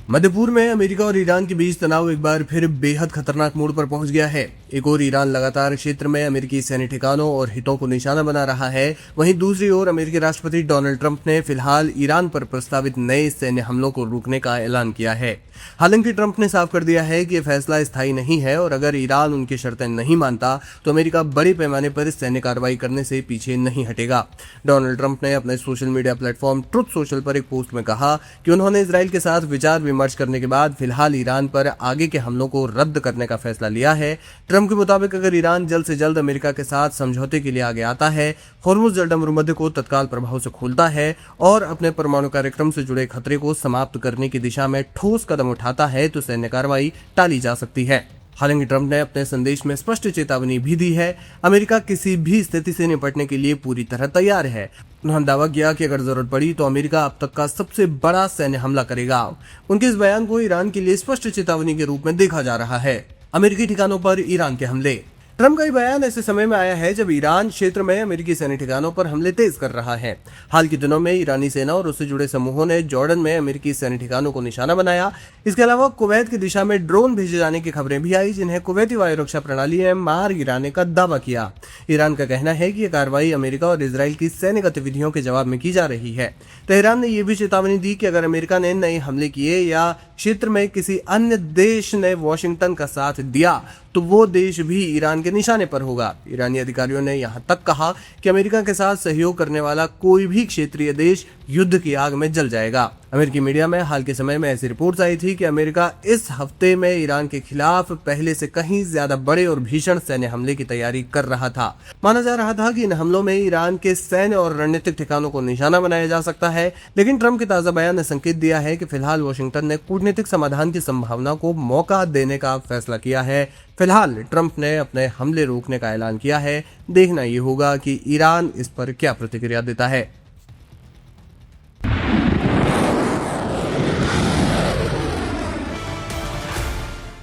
मध्य पूर्व में अमेरिका और ईरान के बीच तनाव एक बार फिर बेहद खतरनाक मोड़ पर पहुंच गया है। एक ओर ईरान लगातार क्षेत्र में अमेरिकी सैन्य ठिकानों और हितों को निशाना बना रहा है, वहीं दूसरी ओर अमेरिकी राष्ट्रपति डोनाल्ड ट्रंप ने फिलहाल ईरान पर प्रस्तावित नए सैन्य हमलों को रोकने का ऐलान किया है। हालांकि ट्रंप ने साफ कर दिया है कि यह फैसला स्थायी नहीं है और अगर ईरान उनकी शर्तें नहीं मानता तो अमेरिका बड़े पैमाने पर सैन्य कार्रवाई करने से पीछे नहीं हटेगा। डोनाल्ड ट्रंप ने अपने social media platform truth social पर एक पोस्ट में कहा कि उन्होंने इजराइल के साथ विचार विमर्श करने के बाद फिलहाल ईरान पर आगे के हमलों को रद्द करने का फैसला लिया है। ट्रंप के मुताबिक अगर ईरान जल्द से जल्द अमेरिका के साथ समझौते के लिए आगे आता है, होर्मुज जलमरुमध्य को तत्काल प्रभाव से खोलता है और अपने परमाणु कार्यक्रम से जुड़े खतरे को समाप्त करने की दिशा में ठोस कदम उठाता है तो सैन्य कार्रवाई टाली जा सकती है। हालांकि ट्रंप ने अपने संदेश में स्पष्ट चेतावनी भी दी है। अमेरिका किसी भी स्थिति से निपटने के लिए पूरी तरह तैयार है। उन्होंने दावा किया कि अगर जरूरत पड़ी तो अमेरिका अब तक का सबसे बड़ा सैन्य हमला करेगा। उनके इस बयान को ईरान के लिए स्पष्ट चेतावनी के रूप में देखा जा रहा है। अमेरिकी ठिकानों पर ईरान के हमले। ट्रंप का ये बयान ऐसे समय में आया है जब ईरान क्षेत्र में अमेरिकी सैन्य ठिकानों पर हमले तेज कर रहा है। हाल के दिनों में ईरानी सेना और उससे जुड़े समूहों ने जॉर्डन में अमेरिकी सैन्य ठिकानों को निशाना बनाया। इसके अलावा कुवैत की दिशा में ड्रोन भेजे जाने की खबरें भी आई, जिन्हें कुवैती वायु रक्षा प्रणाली ने मार गिराने का दावा किया। ईरान का कहना है कि यह कार्रवाई अमेरिका और इसराइल की सैन्य गतिविधियों के जवाब में की जा रही है। तेहरान ने यह भी चेतावनी दी कि अगर अमेरिका ने नए हमले किए या क्षेत्र में किसी अन्य देश ने वॉशिंगटन का साथ दिया तो वो देश भी ईरान के निशाने पर होगा। ईरानी अधिकारियों ने यहां तक कहा कि अमेरिका के साथ सहयोग करने वाला कोई भी क्षेत्रीय देश युद्ध की आग में जल जाएगा। अमेरिकी मीडिया में हाल के समय में ऐसी रिपोर्ट्स आई थी कि अमेरिका इस हफ्ते में ईरान के खिलाफ पहले से कहीं ज्यादा बड़े और भीषण सैन्य हमले की तैयारी कर रहा था। माना जा रहा था कि इन हमलों में ईरान के सैन्य और रणनीतिक ठिकानों को निशाना बनाया जा सकता है, लेकिन ट्रंप के ताजा बयान ने संकेत दिया है कि फिलहाल वॉशिंगटन ने कूटनीतिक समाधान की संभावना को मौका देने का फैसला किया है। फिलहाल ट्रंप ने अपने हमले रोकने का ऐलान किया है। देखना ये होगा कि ईरान इस पर क्या प्रतिक्रिया देता है।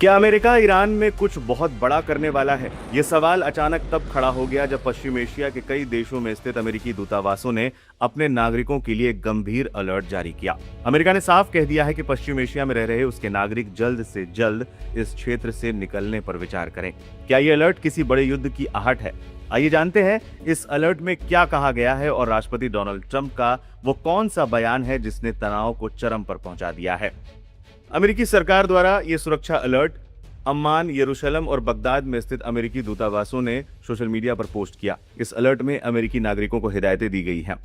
क्या अमेरिका ईरान में कुछ बहुत बड़ा करने वाला है? ये सवाल अचानक तब खड़ा हो गया जब पश्चिम एशिया के कई देशों में स्थित अमेरिकी दूतावासों ने अपने नागरिकों के लिए गंभीर अलर्ट जारी किया। अमेरिका ने साफ कह दिया है कि पश्चिम एशिया में रह रहे उसके नागरिक जल्द से जल्द इस क्षेत्र से निकलने पर विचार करें। क्या ये अलर्ट किसी बड़े युद्ध की आहट है? आइए जानते हैं इस अलर्ट में क्या कहा गया है और राष्ट्रपति डोनाल्ड ट्रंप का वो कौन सा बयान है जिसने तनाव को चरम पर पहुंचा दिया है। अमेरिकी सरकार द्वारा ये सुरक्षा अलर्ट अम्मान, यरूशलेम और बगदाद में स्थित अमेरिकी दूतावासों ने सोशल मीडिया पर पोस्ट किया। इस अलर्ट में अमेरिकी नागरिकों को हिदायतें दी गई हैं।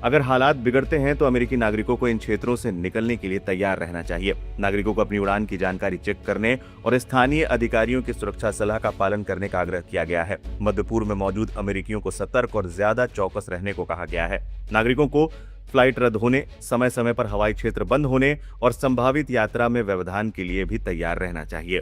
अगर हालात बिगड़ते हैं तो अमेरिकी नागरिकों को इन क्षेत्रों से निकलने के लिए तैयार रहना चाहिए। नागरिकों को अपनी उड़ान की जानकारी चेक करने और स्थानीय अधिकारियों की सुरक्षा सलाह का पालन करने का आग्रह किया गया है। मध्य पूर्व में मौजूद अमेरिकियों को सतर्क और ज्यादा चौकस रहने को कहा गया है। नागरिकों को फ्लाइट रद्द होने, समय समय पर हवाई क्षेत्र बंद होने और संभावित यात्रा में व्यवधान के लिए भी तैयार रहना चाहिए।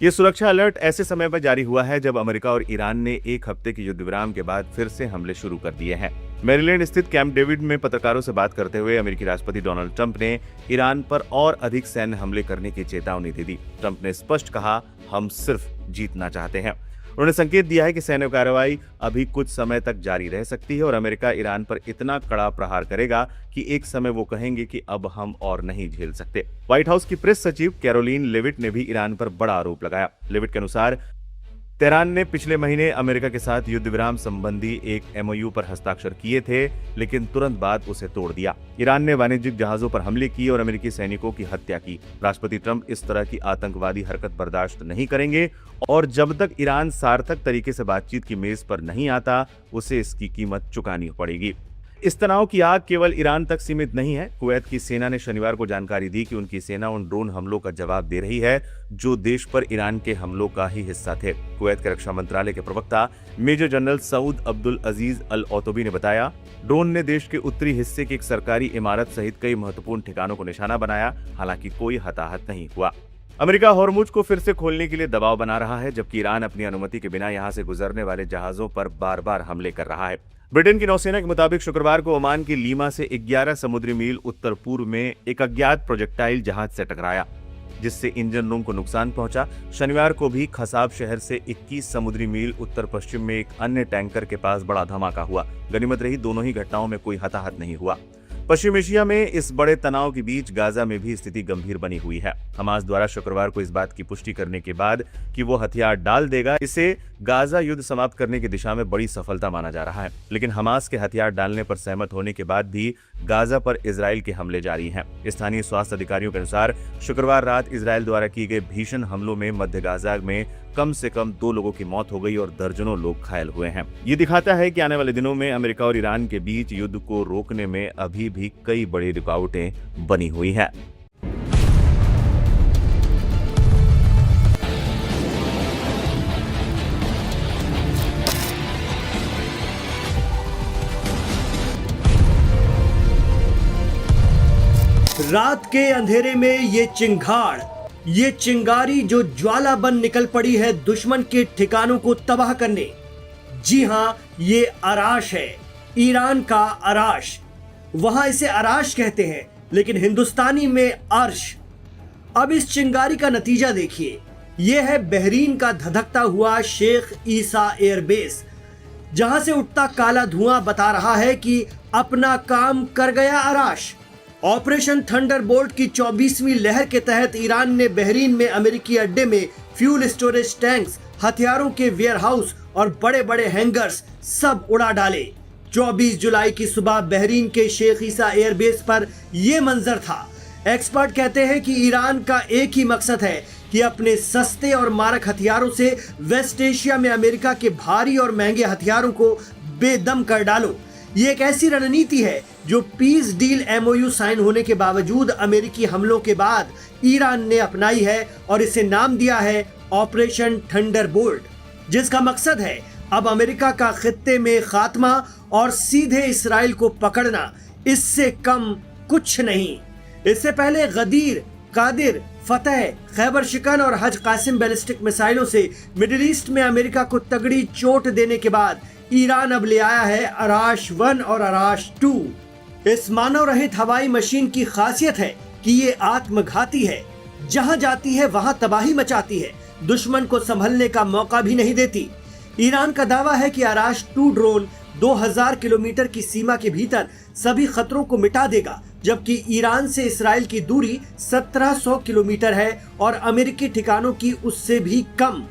ये सुरक्षा अलर्ट ऐसे समय पर जारी हुआ है जब अमेरिका और ईरान ने एक हफ्ते की युद्ध विराम के बाद फिर से हमले शुरू कर दिए हैं। मैरीलैंड स्थित कैंप डेविड में पत्रकारों से बात करते हुए अमेरिकी राष्ट्रपति डोनाल्ड ट्रंप ने ईरान पर और अधिक सैन्य हमले करने की चेतावनी दे दी। ट्रंप ने स्पष्ट कहा, हम सिर्फ जीतना चाहते हैं। उन्होंने संकेत दिया है कि सैन्य कार्रवाई अभी कुछ समय तक जारी रह सकती है और अमेरिका ईरान पर इतना कड़ा प्रहार करेगा कि एक समय वो कहेंगे कि अब हम और नहीं झेल सकते। व्हाइट हाउस की प्रेस सचिव कैरोलिन लेविट ने भी ईरान पर बड़ा आरोप लगाया। लेविट के अनुसार तेहरान ने पिछले महीने अमेरिका के साथ युद्ध विराम संबंधी एक एमओयू पर हस्ताक्षर किए थे, लेकिन तुरंत बाद उसे तोड़ दिया। ईरान ने वाणिज्यिक जहाजों पर हमले किए और अमेरिकी सैनिकों की हत्या की। राष्ट्रपति ट्रंप इस तरह की आतंकवादी हरकत बर्दाश्त नहीं करेंगे और जब तक ईरान सार्थक तरीके से बातचीत की मेज पर नहीं आता, उसे इसकी कीमत चुकानी पड़ेगी। इस तनाव की आग केवल ईरान तक सीमित नहीं है। कुवैत की सेना ने शनिवार को जानकारी दी कि उनकी सेना उन ड्रोन हमलों का जवाब दे रही है जो देश पर ईरान के हमलों का ही हिस्सा थे। कुवैत के रक्षा मंत्रालय के प्रवक्ता मेजर जनरल सऊद अब्दुल अजीज अल औतबी ने बताया, ड्रोन ने देश के उत्तरी हिस्से की एक सरकारी इमारत सहित कई महत्वपूर्ण ठिकानों को निशाना बनाया। हालांकि कोई हताहत नहीं हुआ। अमेरिका होर्मुज को फिर से खोलने के लिए दबाव बना रहा है, जबकि ईरान अपनी अनुमति के बिना यहां से गुजरने वाले जहाजों पर बार बार हमले कर रहा है। ब्रिटेन की नौसेना के मुताबिक शुक्रवार को ओमान की लीमा से 11 समुद्री मील उत्तर पूर्व में एक अज्ञात प्रोजेक्टाइल जहाज से टकराया, जिससे इंजन रूम को नुकसान पहुंचा। शनिवार को भी खसाब शहर से 21 समुद्री मील उत्तर पश्चिम में एक अन्य टैंकर के पास बड़ा धमाका हुआ। गनीमत रही दोनों ही घटनाओं में कोई हताहत नहीं हुआ। पश्चिम एशिया में इस बड़े तनाव के बीच गाजा में भी स्थिति गंभीर बनी हुई है। हमास द्वारा शुक्रवार को इस बात की पुष्टि करने के बाद कि वो हथियार डाल देगा, इसे गाजा युद्ध समाप्त करने की दिशा में बड़ी सफलता माना जा रहा है। लेकिन हमास के हथियार डालने पर सहमत होने के बाद भी गाजा पर इजराइल के हमले जारी हैं। स्थानीय स्वास्थ्य अधिकारियों के अनुसार शुक्रवार रात इजराइल द्वारा किए गए भीषण हमलों में मध्य गाजा में कम से कम 2 लोगों की मौत हो गई और दर्जनों लोग घायल हुए हैं। ये दिखाता है कि आने वाले दिनों में अमेरिका और ईरान के बीच युद्ध को रोकने में अभी भी कई बड़ी रुकावटें बनी हुई हैं। रात के अंधेरे में ये चिंगाड़, ये चिंगारी जो ज्वाला बन निकल पड़ी है दुश्मन के ठिकानों को तबाह करने। जी हां, ये अराश है, ईरान का अराश। वहां इसे अराश कहते हैं, लेकिन हिंदुस्तानी में अर्श। अब इस चिंगारी का नतीजा देखिए। यह है बहरीन का धधकता हुआ शेख ईसा एयरबेस, जहां से उठता काला धुआं बता रहा है कि अपना काम कर गया अराश। ऑपरेशन थंडरबोल्ट की 24वीं लहर के तहत ईरान ने बहरीन में अमेरिकी अड्डे में फ्यूल स्टोरेज टैंक्स, हथियारों के वेयरहाउस और बड़े बड़े हैंगर्स सब उड़ा डाले। 24 जुलाई की सुबह बहरीन के शेख ईसा एयरबेस पर यह मंजर था। एक्सपर्ट कहते हैं कि ईरान का एक ही मकसद है कि अपने सस्ते और मारक हथियारों से वेस्ट एशिया में अमेरिका के भारी और महंगे हथियारों को बेदम कर डालो। ये एक ऐसी रणनीति है जो पीस डील MOU साइन होने के बावजूद अमेरिकी हमलों के बाद ईरान ने अपनाई है और इसे नाम दिया है ऑपरेशन थंडरबोल्ट, जिसका मकसद है अब अमेरिका का खित्ते में खात्मा और सीधे इसराइल को पकड़ना। इससे कम कुछ नहीं। इससे पहले गदीर, कादिर, फतेह, खैबर शिकन और हज कासिम बैलिस्टिक मिसाइलों से मिडिल ईस्ट में अमेरिका को तगड़ी चोट देने के बाद ईरान अब ले आया है अराश 1 और अराश 2। इस मानव रहित हवाई मशीन की खासियत है कि ये आत्मघाती है। जहां जाती है वहां तबाही मचाती है, दुश्मन को संभलने का मौका भी नहीं देती। ईरान का दावा है कि अराश 2 ड्रोन 2000 किलोमीटर की सीमा के भीतर सभी खतरों को मिटा देगा, जबकि ईरान से इसराइल की दूरी 1700 किलोमीटर है और अमेरिकी ठिकानों की उससे भी कम।